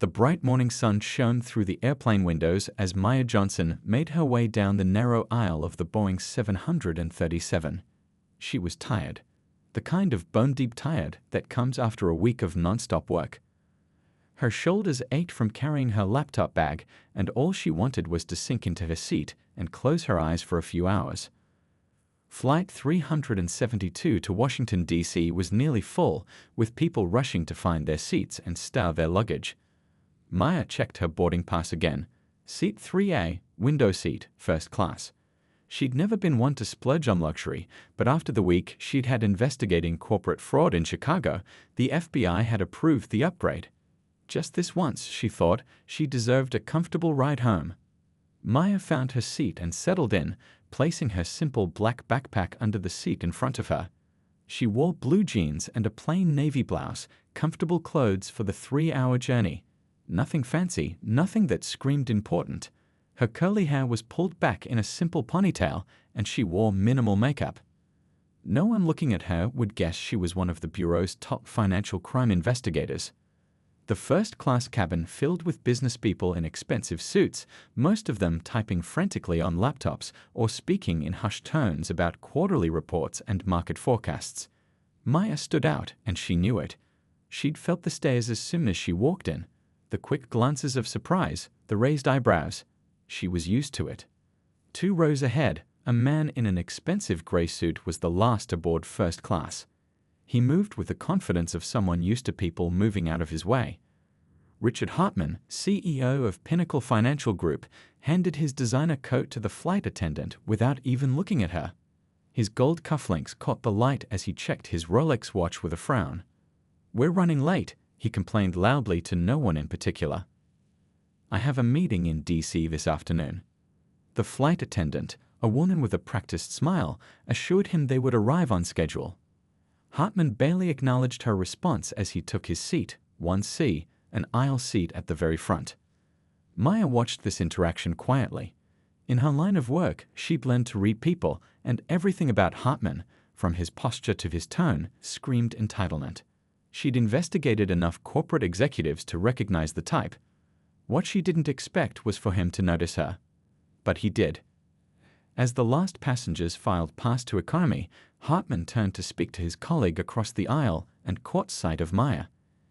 The bright morning sun shone through the airplane windows as Maya Johnson made her way down the narrow aisle of the Boeing 737. She was tired. The kind of bone-deep tired that comes after a week of non-stop work. Her shoulders ached from carrying her laptop bag, and all she wanted was to sink into her seat and close her eyes for a few hours. Flight 372 to Washington, D.C. was nearly full, with people rushing to find their seats and stow their luggage. Maya checked her boarding pass again. Seat 3A, window seat, first class. She'd never been one to splurge on luxury, but after the week she'd had investigating corporate fraud in Chicago, the FBI had approved the upgrade. Just this once, she thought, she deserved a comfortable ride home. Maya found her seat and settled in, placing her simple black backpack under the seat in front of her. She wore blue jeans and a plain navy blouse, comfortable clothes for the 3-hour journey. Nothing fancy, nothing that screamed important. Her curly hair was pulled back in a simple ponytail, and she wore minimal makeup. No one looking at her would guess she was one of the Bureau's top financial crime investigators. The first-class cabin filled with business people in expensive suits, most of them typing frantically on laptops or speaking in hushed tones about quarterly reports and market forecasts. Maya stood out, and she knew it. She'd felt the stares as soon as she walked in. The quick glances of surprise, the raised eyebrows. She was used to it. 2 rows ahead, a man in an expensive gray suit was the last aboard first class. He moved with the confidence of someone used to people moving out of his way. Richard Hartman, CEO of Pinnacle Financial Group, handed his designer coat to the flight attendant without even looking at her. His gold cufflinks caught the light as he checked his Rolex watch with a frown. "We're running late," he complained loudly to no one in particular. "I have a meeting in D.C. this afternoon." The flight attendant, a woman with a practiced smile, assured him they would arrive on schedule. Hartman barely acknowledged her response as he took his seat, 1C, an aisle seat at the very front. Maya watched this interaction quietly. In her line of work, she'd learned to read people, and everything about Hartman, from his posture to his tone, screamed entitlement. She'd investigated enough corporate executives to recognize the type. What she didn't expect was for him to notice her. But he did. As the last passengers filed past to economy, Hartman turned to speak to his colleague across the aisle and caught sight of Maya.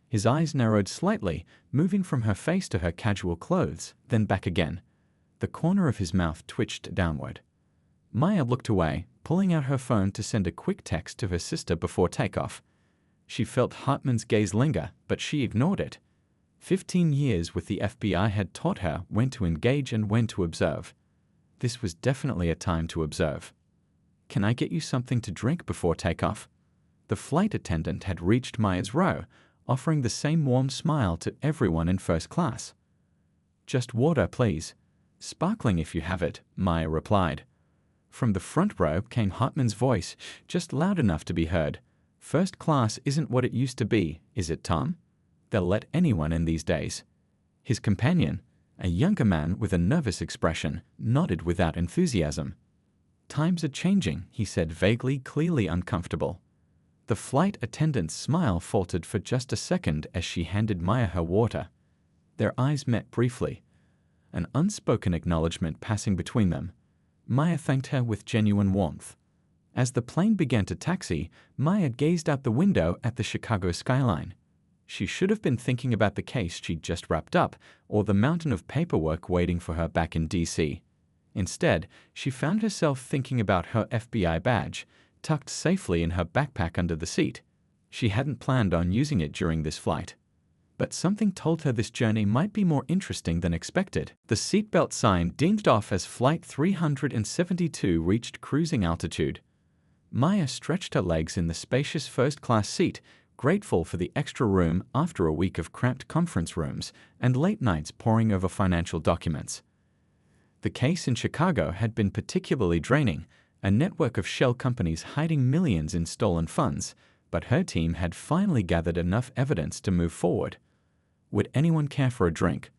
His eyes narrowed slightly, moving from her face to her casual clothes, then back again. The corner of his mouth twitched downward. Maya looked away, pulling out her phone to send a quick text to her sister before takeoff. She felt Hartman's gaze linger, but she ignored it. 15 years with the FBI had taught her when to engage and when to observe. This was definitely a time to observe. "Can I get you something to drink before takeoff?" The flight attendant had reached Maya's row, offering the same warm smile to everyone in first class. "Just water, please." "Sparkling if you have it," Maya replied. From the front row came Hartman's voice, just loud enough to be heard. "First class isn't what it used to be, is it, Tom? They'll let anyone in these days." His companion, a younger man with a nervous expression, nodded without enthusiasm. "Times are changing," he said vaguely, clearly uncomfortable. The flight attendant's smile faltered for just a second as she handed Maya her water. Their eyes met briefly, an unspoken acknowledgement passing between them. Maya thanked her with genuine warmth. As the plane began to taxi, Maya gazed out the window at the Chicago skyline. She should have been thinking about the case she'd just wrapped up, or the mountain of paperwork waiting for her back in D.C. Instead, she found herself thinking about her FBI badge, tucked safely in her backpack under the seat. She hadn't planned on using it during this flight. But something told her this journey might be more interesting than expected. The seatbelt sign dinged off as Flight 372 reached cruising altitude. Maya stretched her legs in the spacious first-class seat, grateful for the extra room after a week of cramped conference rooms and late nights poring over financial documents. The case in Chicago had been particularly draining, a network of shell companies hiding millions in stolen funds, but her team had finally gathered enough evidence to move forward. Would anyone care for a drink?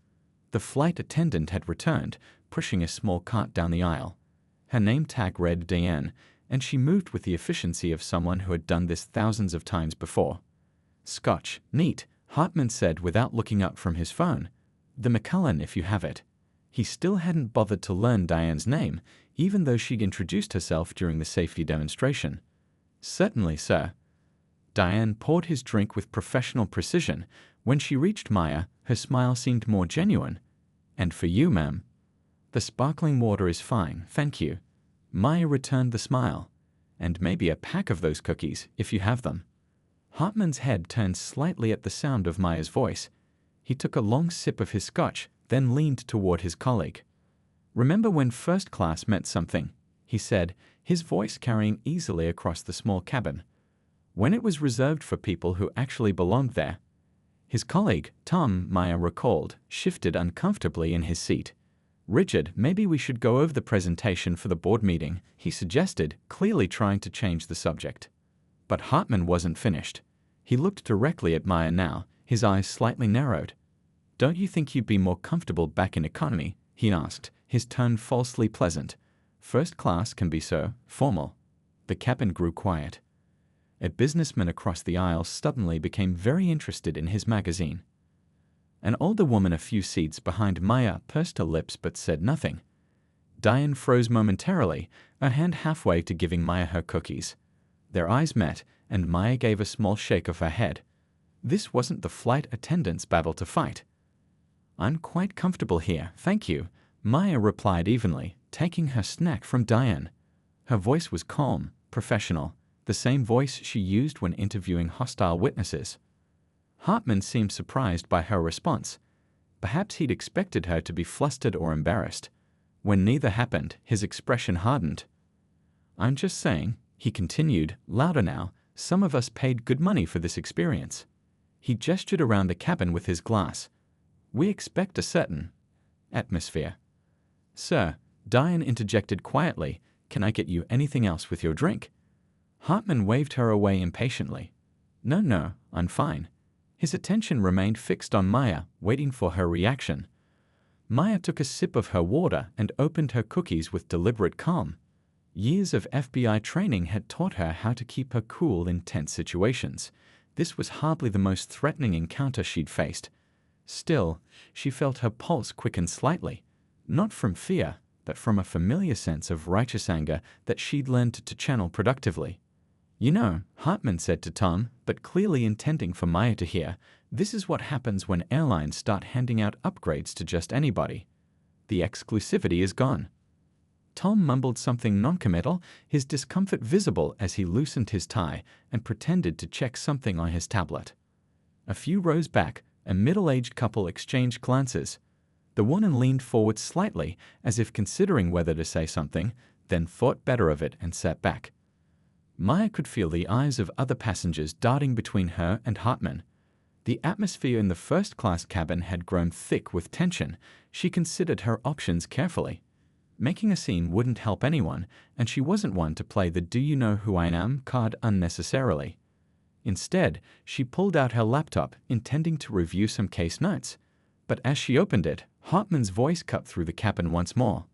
The flight attendant had returned, pushing a small cart down the aisle. Her name tag read Diane, and she moved with the efficiency of someone who had done this thousands of times before. "Scotch, neat," Hartman said without looking up from his phone. The McCullen, if you have it. He still hadn't bothered to learn Diane's name, even though she'd introduced herself during the safety demonstration. Certainly, sir. Diane poured his drink with professional precision. When she reached Maya, her smile seemed more genuine. And for you, ma'am? The sparkling water is fine, thank you. Maya returned the smile. And maybe a pack of those cookies, if you have them. Hartman's head turned slightly at the sound of Maya's voice. He took a long sip of his scotch, then leaned toward his colleague. Remember when first class meant something? He said, his voice carrying easily across the small cabin. When it was reserved for people who actually belonged there. His colleague, Tom, Maya recalled, shifted uncomfortably in his seat. Richard, maybe we should go over the presentation for the board meeting, he suggested, clearly trying to change the subject. But Hartman wasn't finished. He looked directly at Maya now, his eyes slightly narrowed. Don't you think you'd be more comfortable back in economy? He asked, his tone falsely pleasant. First class can be so formal. The cabin grew quiet. A businessman across the aisle suddenly became very interested in his magazine. An older woman a few seats behind Maya pursed her lips but said nothing. Diane froze momentarily, her hand halfway to giving Maya her cookies. Their eyes met, and Maya gave a small shake of her head. This wasn't the flight attendant's babble to fight. I'm quite comfortable here, thank you, Maya replied evenly, taking her snack from Diane. Her voice was calm, professional, the same voice she used when interviewing hostile witnesses. Hartman seemed surprised by her response. Perhaps he'd expected her to be flustered or embarrassed. When neither happened, his expression hardened. I'm just saying, he continued, louder now, some of us paid good money for this experience. He gestured around the cabin with his glass. We expect a certain atmosphere. Sir, Diane interjected quietly, can I get you anything else with your drink? Hartman waved her away impatiently. No, I'm fine. His attention remained fixed on Maya, waiting for her reaction. Maya took a sip of her water and opened her cookies with deliberate calm. Years of FBI training had taught her how to keep her cool in tense situations. This was hardly the most threatening encounter she'd faced. Still, she felt her pulse quicken slightly, not from fear, but from a familiar sense of righteous anger that she'd learned to channel productively. You know, Hartman said to Tom, but clearly intending for Maya to hear, this is what happens when airlines start handing out upgrades to just anybody. The exclusivity is gone. Tom mumbled something noncommittal, his discomfort visible as he loosened his tie and pretended to check something on his tablet. A few rows back, a middle-aged couple exchanged glances. The woman leaned forward slightly, as if considering whether to say something, then thought better of it and sat back. Maya could feel the eyes of other passengers darting between her and Hartman. The atmosphere in the first-class cabin had grown thick with tension. She considered her options carefully. Making a scene wouldn't help anyone, and she wasn't one to play the do-you-know-who-I-am card unnecessarily. Instead, she pulled out her laptop, intending to review some case notes. But as she opened it, Hartman's voice cut through the cabin once more.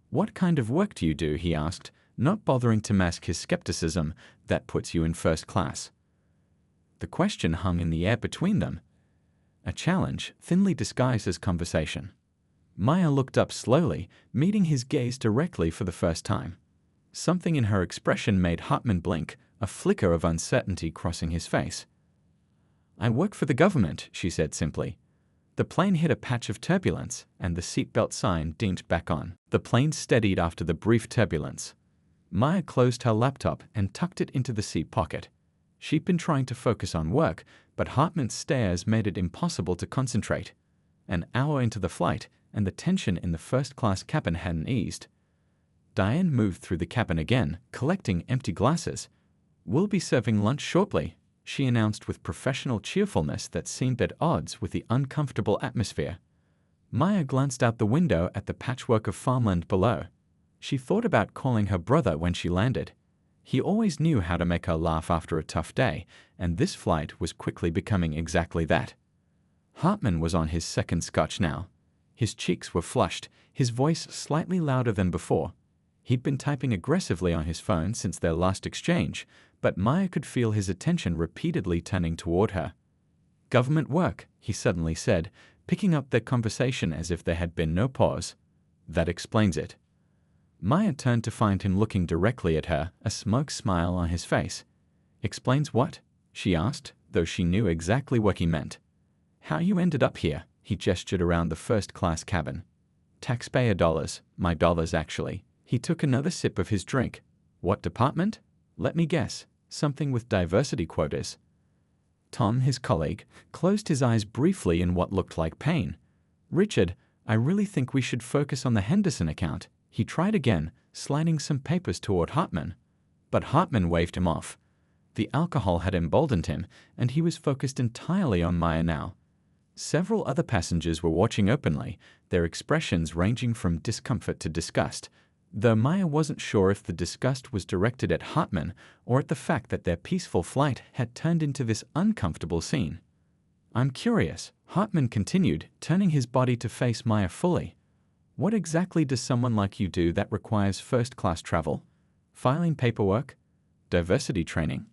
What kind of work do you do? He asked, not bothering to mask his skepticism. That puts you in first class. The question hung in the air between them. A challenge, thinly disguised as conversation. Maya looked up slowly, meeting his gaze directly for the first time. Something in her expression made Hartman blink, a flicker of uncertainty crossing his face. I work for the government, she said simply. The plane hit a patch of turbulence, and the seatbelt sign dinked back on. The plane steadied after the brief turbulence. Maya closed her laptop and tucked it into the seat pocket. She'd been trying to focus on work, but Hartman's stares made it impossible to concentrate. An hour into the flight, and the tension in the first-class cabin hadn't eased. Diane moved through the cabin again, collecting empty glasses. We'll be serving lunch shortly, she announced with professional cheerfulness that seemed at odds with the uncomfortable atmosphere. Maya glanced out the window at the patchwork of farmland below. She thought about calling her brother when she landed. He always knew how to make her laugh after a tough day, and this flight was quickly becoming exactly that. Hartman was on his second scotch now. His cheeks were flushed, his voice slightly louder than before. He'd been typing aggressively on his phone since their last exchange, but Maya could feel his attention repeatedly turning toward her. Government work, he suddenly said, picking up their conversation as if there had been no pause. That explains it. Maya turned to find him looking directly at her, a smug smile on his face. Explains what? She asked, though she knew exactly what he meant. How you ended up here, he gestured around the first-class cabin. Taxpayer dollars, my dollars actually. He took another sip of his drink. What department? Let me guess, something with diversity quotas. Tom, his colleague, closed his eyes briefly in what looked like pain. Richard, I really think we should focus on the Henderson account. He tried again, sliding some papers toward Hartman. But Hartman waved him off. The alcohol had emboldened him, and he was focused entirely on Maya now. Several other passengers were watching openly, their expressions ranging from discomfort to disgust, though Maya wasn't sure if the disgust was directed at Hartman or at the fact that their peaceful flight had turned into this uncomfortable scene. I'm curious, Hartman continued, turning his body to face Maya fully. What exactly does someone like you do that requires first-class travel? Filing paperwork? Diversity training?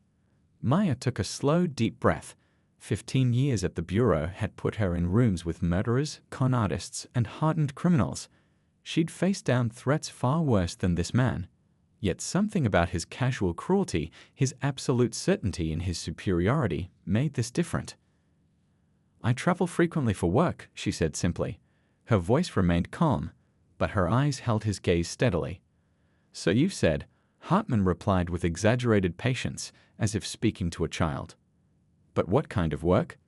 Maya took a slow, deep breath. 15 years at the Bureau had put her in rooms with murderers, con artists, and hardened criminals. She'd faced down threats far worse than this man. Yet something about his casual cruelty, his absolute certainty in his superiority, made this different. I travel frequently for work, she said simply. Her voice remained calm, but her eyes held his gaze steadily. So you've said, Hartman replied with exaggerated patience, as if speaking to a child. But what kind of work?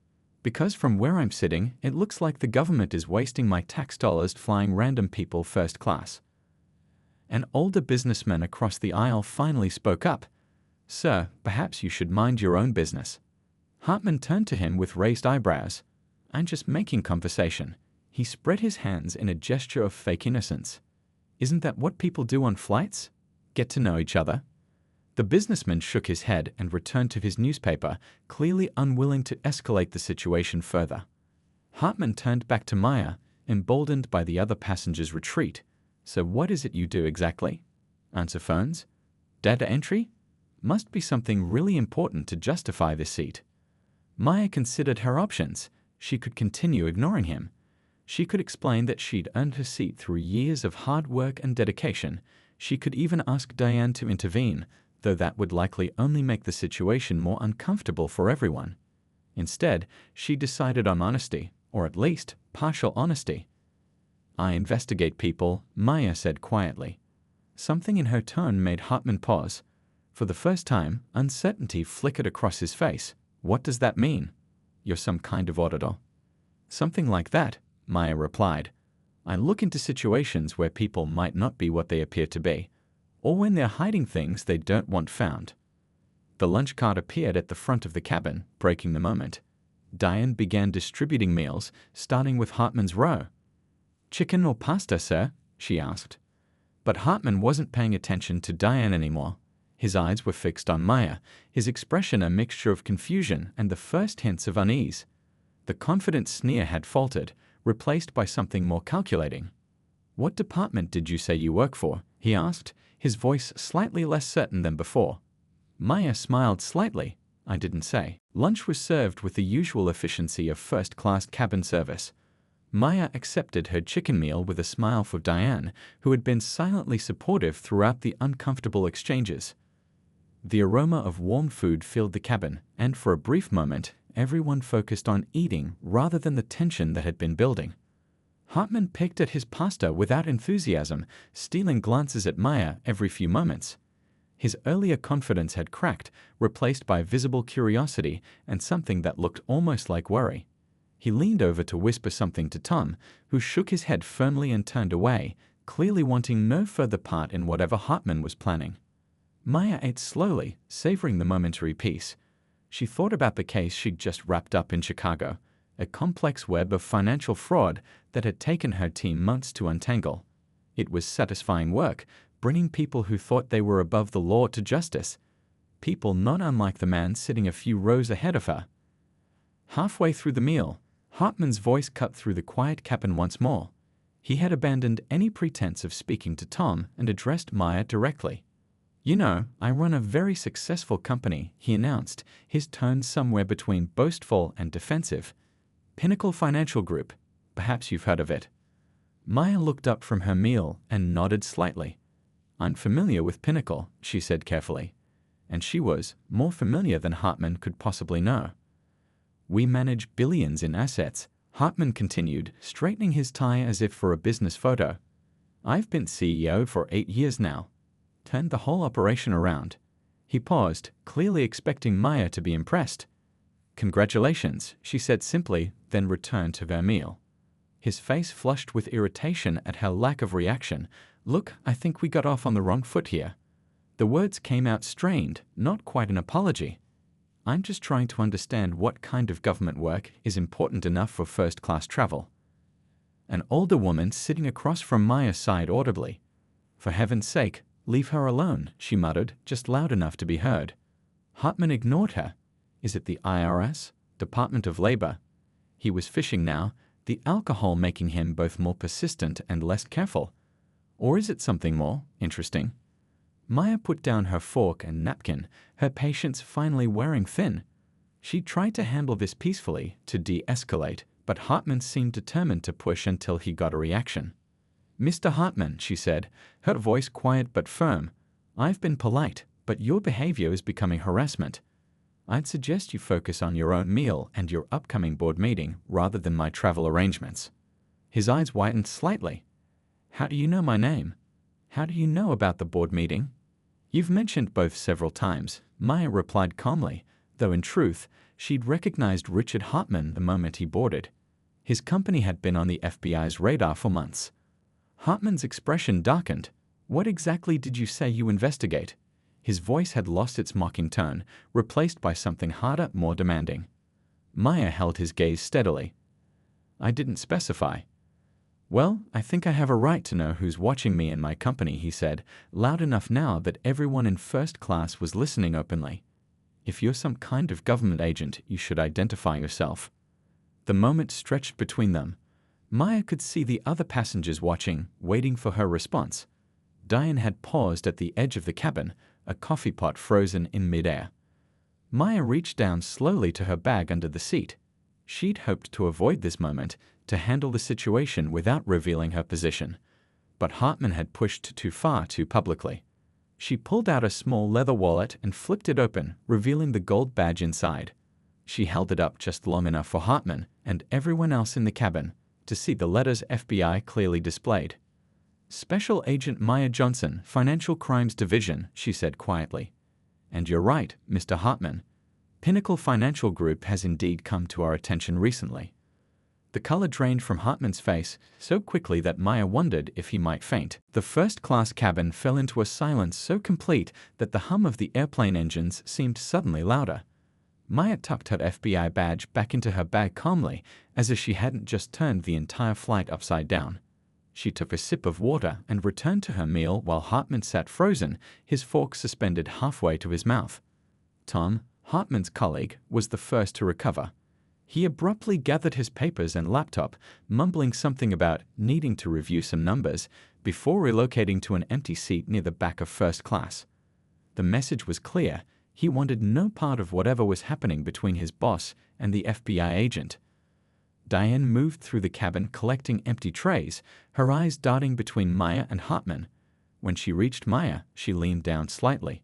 Because from where I'm sitting, it looks like the government is wasting my tax dollars flying random people first class. An older businessman across the aisle finally spoke up. Sir, perhaps you should mind your own business. Hartman turned to him with raised eyebrows. I'm just making conversation. He spread his hands in a gesture of fake innocence. Isn't that what people do on flights? Get to know each other? The businessman shook his head and returned to his newspaper, clearly unwilling to escalate the situation further. Hartman turned back to Maya, emboldened by the other passengers' retreat. So what is it you do exactly? Answer phones? Data entry? Must be something really important to justify this seat. Maya considered her options. She could continue ignoring him. She could explain that she'd earned her seat through years of hard work and dedication. She could even ask Diane to intervene, though that would likely only make the situation more uncomfortable for everyone. Instead, she decided on honesty, or at least partial honesty. I investigate people, Maya said quietly. Something in her tone made Hartman pause. For the first time, uncertainty flickered across his face. What does that mean? You're some kind of auditor. Something like that, Maya replied. I look into situations where people might not be what they appear to be, or when they're hiding things they don't want found. The lunch cart appeared at the front of the cabin, breaking the moment. Diane began distributing meals, starting with Hartman's row. Chicken or pasta, sir? She asked. But Hartman wasn't paying attention to Diane anymore. His eyes were fixed on Maya, his expression a mixture of confusion and the first hints of unease. The confident sneer had faltered, replaced by something more calculating. What department did you say you work for? He asked, his voice slightly less certain than before. Maya smiled slightly. I didn't say. Lunch was served with the usual efficiency of first-class cabin service. Maya accepted her chicken meal with a smile for Diane, who had been silently supportive throughout the uncomfortable exchanges. The aroma of warm food filled the cabin, and for a brief moment, everyone focused on eating rather than the tension that had been building. Hartman picked at his pasta without enthusiasm, stealing glances at Maya every few moments. His earlier confidence had cracked, replaced by visible curiosity and something that looked almost like worry. He leaned over to whisper something to Tom, who shook his head firmly and turned away, clearly wanting no further part in whatever Hartman was planning. Maya ate slowly, savoring the momentary peace. She thought about the case she'd just wrapped up in Chicago, a complex web of financial fraud that had taken her team months to untangle. It was satisfying work, bringing people who thought they were above the law to justice, people not unlike the man sitting a few rows ahead of her. Halfway through the meal, Hartman's voice cut through the quiet cabin once more. He had abandoned any pretense of speaking to Tom and addressed Maya directly. You know, I run a very successful company, he announced, his tone somewhere between boastful and defensive. Pinnacle Financial Group. Perhaps you've heard of it. Maya looked up from her meal and nodded slightly. I'm familiar with Pinnacle, she said carefully. And she was more familiar than Hartman could possibly know. We manage billions in assets, Hartman continued, straightening his tie as if for a business photo. I've been CEO for 8 years now. Turned the whole operation around. He paused, clearly expecting Maya to be impressed. Congratulations, she said simply, then returned to their meal. His face flushed with irritation at her lack of reaction. Look, I think we got off on the wrong foot here. The words came out strained, not quite an apology. I'm just trying to understand what kind of government work is important enough for first-class travel. An older woman sitting across from Maya sighed audibly. For heaven's sake, leave her alone, she muttered, just loud enough to be heard. Hartman ignored her. Is it the IRS? Department of Labor? He was fishing now, the alcohol making him both more persistent and less careful. Or is it something more interesting? Maya put down her fork and napkin, her patience finally wearing thin. She tried to handle this peacefully, to de-escalate, but Hartman seemed determined to push until he got a reaction. Mr. Hartman, she said, her voice quiet but firm, I've been polite, but your behavior is becoming harassment. I'd suggest you focus on your own meal and your upcoming board meeting rather than my travel arrangements. His eyes widened slightly. How do you know my name? How do you know about the board meeting? You've mentioned both several times, Maya replied calmly, though in truth, she'd recognized Richard Hartman the moment he boarded. His company had been on the FBI's radar for months. Hartman's expression darkened. What exactly did you say you investigate? His voice had lost its mocking tone, replaced by something harder, more demanding. Maya held his gaze steadily. I didn't specify. Well, I think I have a right to know who's watching me and my company, he said, loud enough now that everyone in first class was listening openly. If you're some kind of government agent, you should identify yourself. The moment stretched between them. Maya could see the other passengers watching, waiting for her response. Diane had paused at the edge of the cabin, a coffee pot frozen in midair. Maya reached down slowly to her bag under the seat. She'd hoped to avoid this moment, to handle the situation without revealing her position. But Hartman had pushed too far too publicly. She pulled out a small leather wallet and flipped it open, revealing the gold badge inside. She held it up just long enough for Hartman and everyone else in the cabin to see the letters FBI clearly displayed. Special Agent Maya Johnson, Financial Crimes Division, she said quietly. And you're right, Mr. Hartman. Pinnacle Financial Group has indeed come to our attention recently. The color drained from Hartman's face so quickly that Maya wondered if he might faint. The first-class cabin fell into a silence so complete that the hum of the airplane engines seemed suddenly louder. Maya tucked her FBI badge back into her bag calmly, as if she hadn't just turned the entire flight upside down. She took a sip of water and returned to her meal while Hartman sat frozen, his fork suspended halfway to his mouth. Tom, Hartman's colleague, was the first to recover. He abruptly gathered his papers and laptop, mumbling something about needing to review some numbers before relocating to an empty seat near the back of first class. The message was clear. He wanted no part of whatever was happening between his boss and the FBI agent. Diane moved through the cabin collecting empty trays, her eyes darting between Maya and Hartman. When she reached Maya, she leaned down slightly.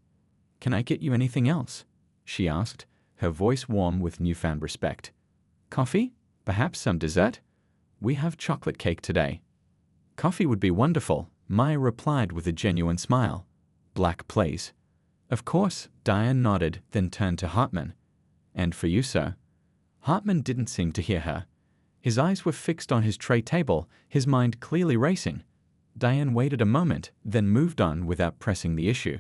Can I get you anything else? She asked, her voice warm with newfound respect. Coffee? Perhaps some dessert? We have chocolate cake today. Coffee would be wonderful, Maya replied with a genuine smile. Black, please. Of course, Diane nodded, then turned to Hartman. And for you, sir. Hartman didn't seem to hear her. His eyes were fixed on his tray table, his mind clearly racing. Diane waited a moment, then moved on without pressing the issue.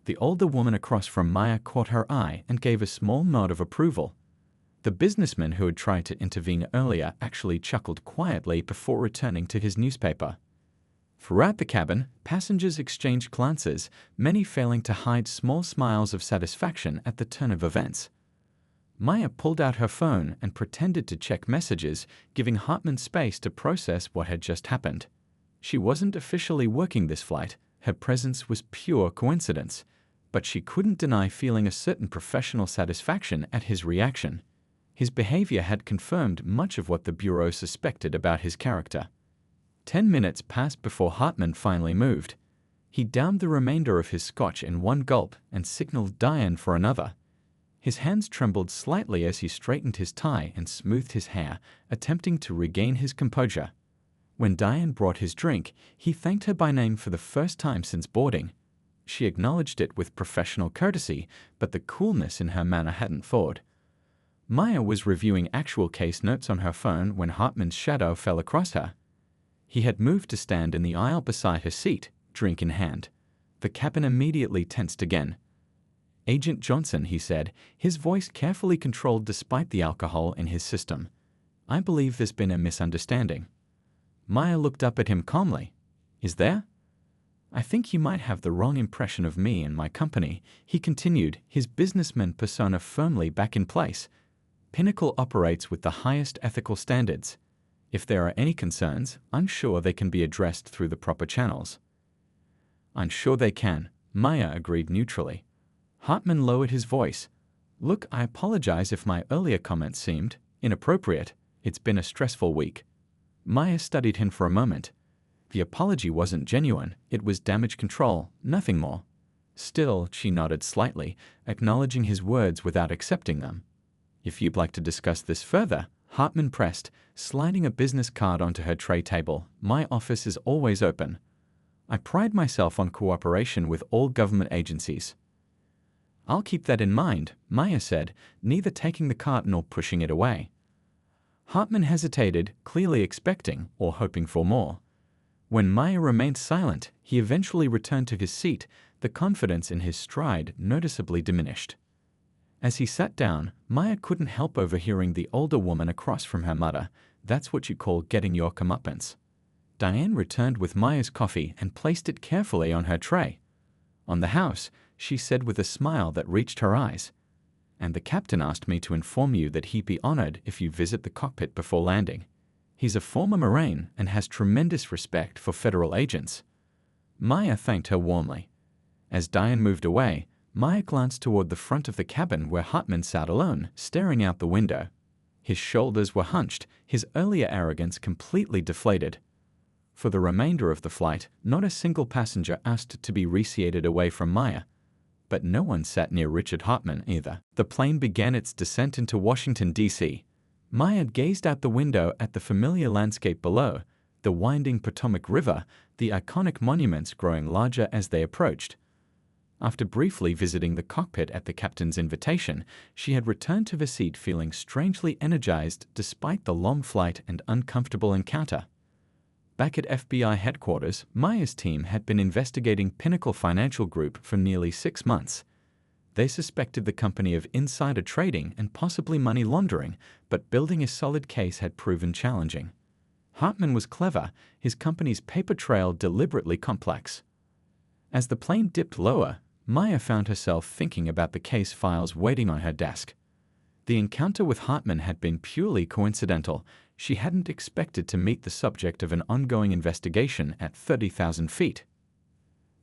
The older woman across from Maya caught her eye and gave a small nod of approval. The businessman who had tried to intervene earlier actually chuckled quietly before returning to his newspaper. Throughout the cabin, passengers exchanged glances, many failing to hide small smiles of satisfaction at the turn of events. Maya pulled out her phone and pretended to check messages, giving Hartman space to process what had just happened. She wasn't officially working this flight. Her presence was pure coincidence, but she couldn't deny feeling a certain professional satisfaction at his reaction. His behavior had confirmed much of what the Bureau suspected about his character. 10 minutes passed before Hartman finally moved. He downed the remainder of his scotch in one gulp and signaled Diane for another. His hands trembled slightly as he straightened his tie and smoothed his hair, attempting to regain his composure. When Diane brought his drink, he thanked her by name for the first time since boarding. She acknowledged it with professional courtesy, but the coolness in her manner hadn't thawed. Maya was reviewing actual case notes on her phone when Hartman's shadow fell across her. He had moved to stand in the aisle beside her seat, drink in hand. The cabin immediately tensed again. "Agent Johnson," he said, his voice carefully controlled despite the alcohol in his system. "I believe there's been a misunderstanding." Maya looked up at him calmly. "Is there?" "I think you might have the wrong impression of me and my company," he continued, his businessman persona firmly back in place. "Pinnacle operates with the highest ethical standards. If there are any concerns, I'm sure they can be addressed through the proper channels." "I'm sure they can," Maya agreed neutrally. Hartman lowered his voice. "Look, I apologize if my earlier comments seemed inappropriate. It's been a stressful week." Maya studied him for a moment. The apology wasn't genuine. It was damage control, nothing more. Still, she nodded slightly, acknowledging his words without accepting them. "If you'd like to discuss this further," Hartman pressed, sliding a business card onto her tray table, "my office is always open. I pride myself on cooperation with all government agencies." "I'll keep that in mind," Maya said, neither taking the card nor pushing it away. Hartman hesitated, clearly expecting or hoping for more. When Maya remained silent, he eventually returned to his seat, the confidence in his stride noticeably diminished. As he sat down, Maya couldn't help overhearing the older woman across from her mutter, "That's what you call getting your comeuppance." Diane returned with Maya's coffee and placed it carefully on her tray. "On the house," she said with a smile that reached her eyes. "And the captain asked me to inform you that he'd be honored if you visit the cockpit before landing. He's a former Marine and has tremendous respect for federal agents." Maya thanked her warmly. As Diane moved away, Maya glanced toward the front of the cabin where Hartman sat alone, staring out the window. His shoulders were hunched, his earlier arrogance completely deflated. For the remainder of the flight, not a single passenger asked to be reseated away from Maya. But no one sat near Richard Hartman either. The plane began its descent into Washington, D.C. Maya gazed out the window at the familiar landscape below, the winding Potomac River, the iconic monuments growing larger as they approached. After briefly visiting the cockpit at the captain's invitation, she had returned to the seat feeling strangely energized despite the long flight and uncomfortable encounter. Back at FBI headquarters, Maya's team had been investigating Pinnacle Financial Group for nearly 6 months. They suspected the company of insider trading and possibly money laundering, but building a solid case had proven challenging. Hartman was clever, his company's paper trail deliberately complex. As the plane dipped lower, Maya found herself thinking about the case files waiting on her desk. The encounter with Hartman had been purely coincidental. She hadn't expected to meet the subject of an ongoing investigation at 30,000 feet.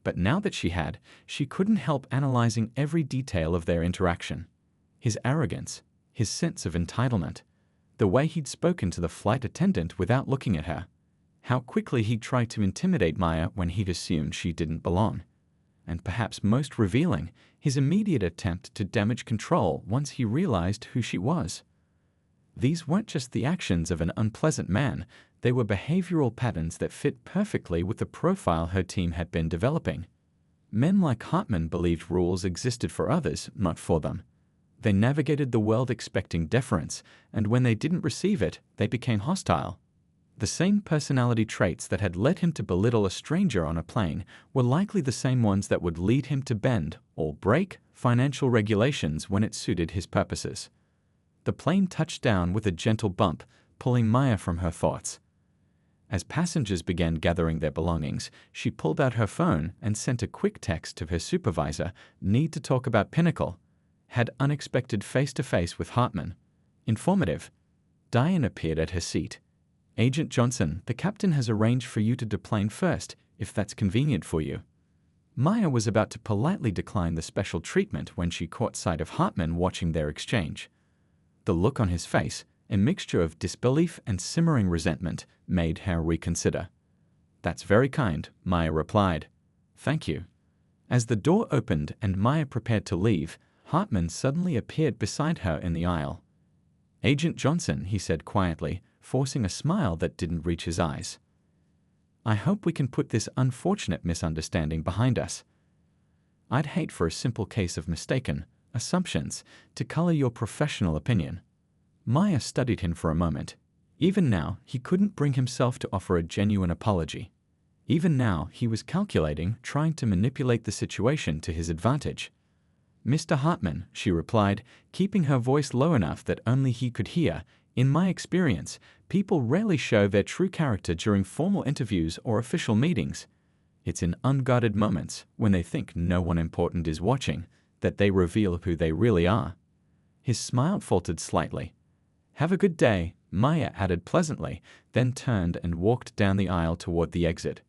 But now that she had, she couldn't help analyzing every detail of their interaction. His arrogance, his sense of entitlement, the way he'd spoken to the flight attendant without looking at her, how quickly he'd tried to intimidate Maya when he'd assumed she didn't belong. And perhaps most revealing, his immediate attempt to damage control once he realized who she was. These weren't just the actions of an unpleasant man, they were behavioral patterns that fit perfectly with the profile her team had been developing. Men like Hartman believed rules existed for others, not for them. They navigated the world expecting deference, and when they didn't receive it, they became hostile. The same personality traits that had led him to belittle a stranger on a plane were likely the same ones that would lead him to bend or break financial regulations when it suited his purposes. The plane touched down with a gentle bump, pulling Maya from her thoughts. As passengers began gathering their belongings, she pulled out her phone and sent a quick text to her supervisor, "Need to talk about Pinnacle." Had unexpected face-to-face with Hartman. Informative. Diane appeared at her seat. "Agent Johnson, the captain has arranged for you to deplane first, if that's convenient for you." Maya was about to politely decline the special treatment when she caught sight of Hartman watching their exchange. The look on his face, a mixture of disbelief and simmering resentment, made her reconsider. "That's very kind," Maya replied. "Thank you." As the door opened and Maya prepared to leave, Hartman suddenly appeared beside her in the aisle. "Agent Johnson," he said quietly, forcing a smile that didn't reach his eyes. "I hope we can put this unfortunate misunderstanding behind us. I'd hate for a simple case of mistaken assumptions to color your professional opinion." Maya studied him for a moment. Even now, he couldn't bring himself to offer a genuine apology. Even now, he was calculating, trying to manipulate the situation to his advantage. "Mr. Hartman," she replied, keeping her voice low enough that only he could hear, "in my experience, people rarely show their true character during formal interviews or official meetings. It's in unguarded moments, when they think no one important is watching, that they reveal who they really are." His smile faltered slightly. "Have a good day," Maya added pleasantly, then turned and walked down the aisle toward the exit.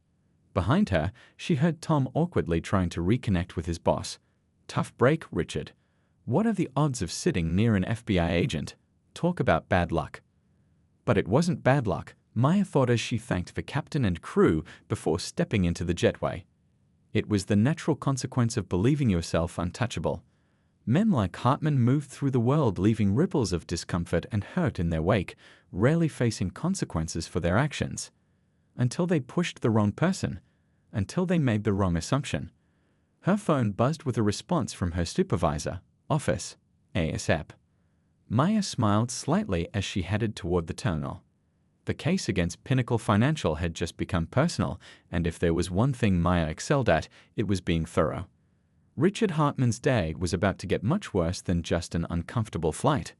Behind her, she heard Tom awkwardly trying to reconnect with his boss. "Tough break, Richard. What are the odds of sitting near an FBI agent? Talk about bad luck." But it wasn't bad luck, Maya thought as she thanked the captain and crew before stepping into the jetway. It was the natural consequence of believing yourself untouchable. Men like Hartman moved through the world leaving ripples of discomfort and hurt in their wake, rarely facing consequences for their actions. Until they pushed the wrong person. Until they made the wrong assumption. Her phone buzzed with a response from her supervisor. "Office. ASAP." Maya smiled slightly as she headed toward the terminal. The case against Pinnacle Financial had just become personal, and if there was one thing Maya excelled at, it was being thorough. Richard Hartman's day was about to get much worse than just an uncomfortable flight.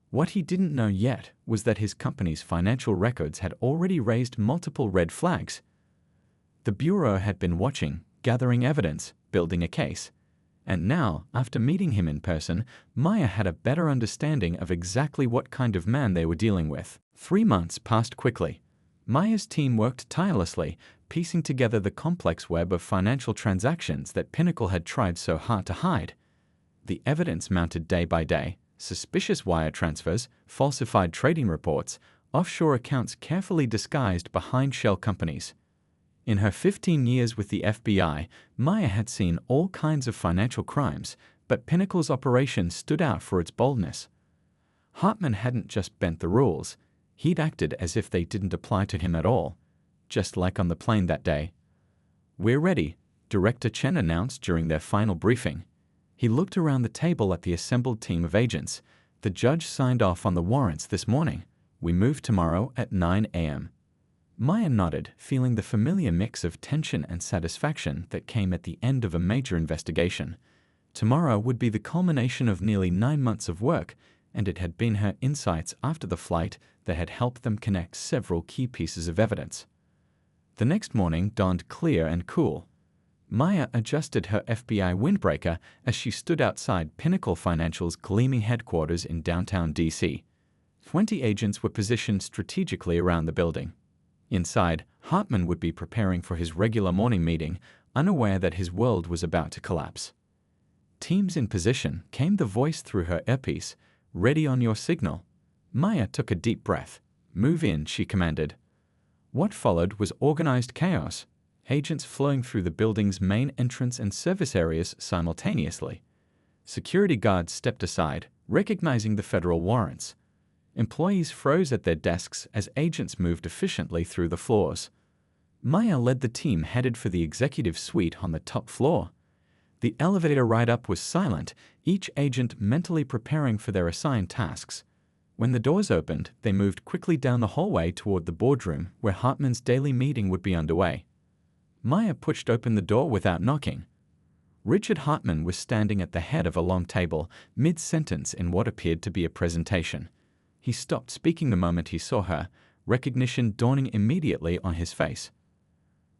What he didn't know yet was that his company's financial records had already raised multiple red flags. The Bureau had been watching, gathering evidence, building a case. And now, after meeting him in person, Maya had a better understanding of exactly what kind of man they were dealing with. 3 months passed quickly. Maya's team worked tirelessly, piecing together the complex web of financial transactions that Pinnacle had tried so hard to hide. The evidence mounted day by day: suspicious wire transfers, falsified trading reports, offshore accounts carefully disguised behind shell companies. In her 15 years with the FBI, Maya had seen all kinds of financial crimes, but Pinnacle's operation stood out for its boldness. Hartman hadn't just bent the rules, he'd acted as if they didn't apply to him at all, just like on the plane that day. "We're ready," Director Chen announced during their final briefing. He looked around the table at the assembled team of agents. "The judge signed off on the warrants this morning. We move tomorrow at 9 a.m. Maya nodded, feeling the familiar mix of tension and satisfaction that came at the end of a major investigation. Tomorrow would be the culmination of nearly 9 months of work, and it had been her insights after the flight that had helped them connect several key pieces of evidence. The next morning dawned clear and cool. Maya adjusted her FBI windbreaker as she stood outside Pinnacle Financial's gleaming headquarters in downtown D.C. 20 agents were positioned strategically around the building. Inside, Hartman would be preparing for his regular morning meeting, unaware that his world was about to collapse. "Teams in position," came the voice through her earpiece. "Ready on your signal." Maya took a deep breath. "Move in," she commanded. What followed was organized chaos, agents flowing through the building's main entrance and service areas simultaneously. Security guards stepped aside, recognizing the federal warrants. Employees froze at their desks as agents moved efficiently through the floors. Maya led the team headed for the executive suite on the top floor. The elevator ride up was silent, each agent mentally preparing for their assigned tasks. When the doors opened, they moved quickly down the hallway toward the boardroom where Hartman's daily meeting would be underway. Maya pushed open the door without knocking. Richard Hartman was standing at the head of a long table, mid-sentence in what appeared to be a presentation. He stopped speaking the moment he saw her, recognition dawning immediately on his face.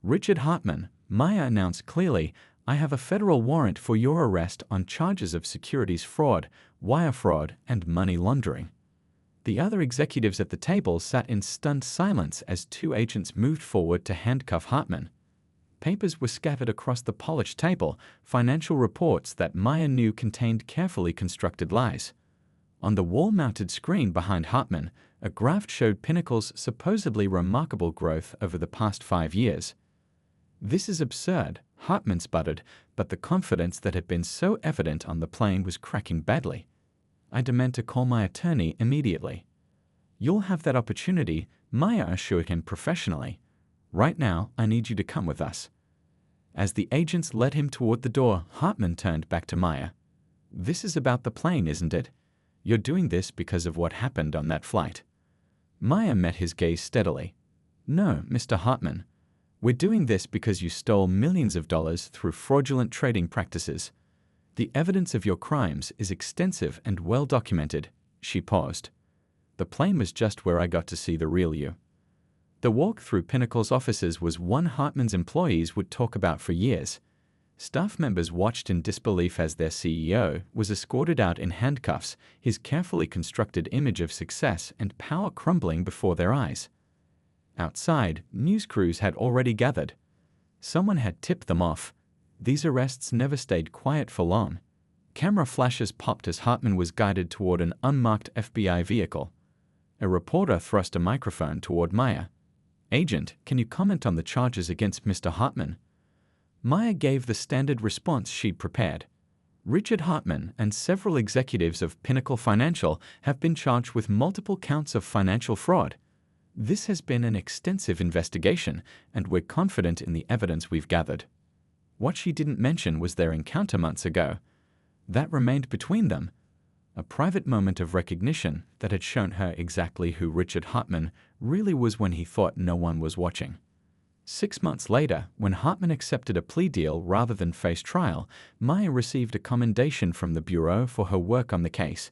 "Richard Hartman," Maya announced clearly, "I have a federal warrant for your arrest on charges of securities fraud, wire fraud, and money laundering." The other executives at the table sat in stunned silence as 2 agents moved forward to handcuff Hartman. Papers were scattered across the polished table, financial reports that Maya knew contained carefully constructed lies. On the wall-mounted screen behind Hartman, a graph showed Pinnacle's supposedly remarkable growth over the past 5 years. "This is absurd," Hartman sputtered, but the confidence that had been so evident on the plane was cracking badly. "I demand to call my attorney immediately." "You'll have that opportunity," Maya assured him professionally. "Right now, I need you to come with us." As the agents led him toward the door, Hartman turned back to Maya. "This is about the plane, isn't it? You're doing this because of what happened on that flight." Maya met his gaze steadily. "No, Mr. Hartman. We're doing this because you stole millions of dollars through fraudulent trading practices. The evidence of your crimes is extensive and well documented." She paused. "The plane was just where I got to see the real you." The walk through Pinnacle's offices was one Hartman's employees would talk about for years. Staff members watched in disbelief as their CEO was escorted out in handcuffs, his carefully constructed image of success and power crumbling before their eyes. Outside, news crews had already gathered. Someone had tipped them off. These arrests never stayed quiet for long. Camera flashes popped as Hartman was guided toward an unmarked FBI vehicle. A reporter thrust a microphone toward Maya. "Agent, can you comment on the charges against Mr. Hartman?" Maya gave the standard response she'd prepared. "Richard Hartman and several executives of Pinnacle Financial have been charged with multiple counts of financial fraud. This has been an extensive investigation, and we're confident in the evidence we've gathered." What she didn't mention was their encounter months ago. That remained between them. A private moment of recognition that had shown her exactly who Richard Hartman really was when he thought no one was watching. 6 months later, when Hartman accepted a plea deal rather than face trial, Maya received a commendation from the Bureau for her work on the case.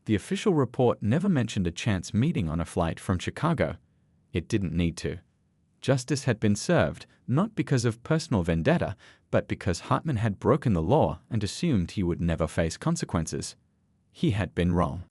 The official report never mentioned a chance meeting on a flight from Chicago. It didn't need to. Justice had been served, not because of personal vendetta, but because Hartman had broken the law and assumed he would never face consequences. He had been wrong.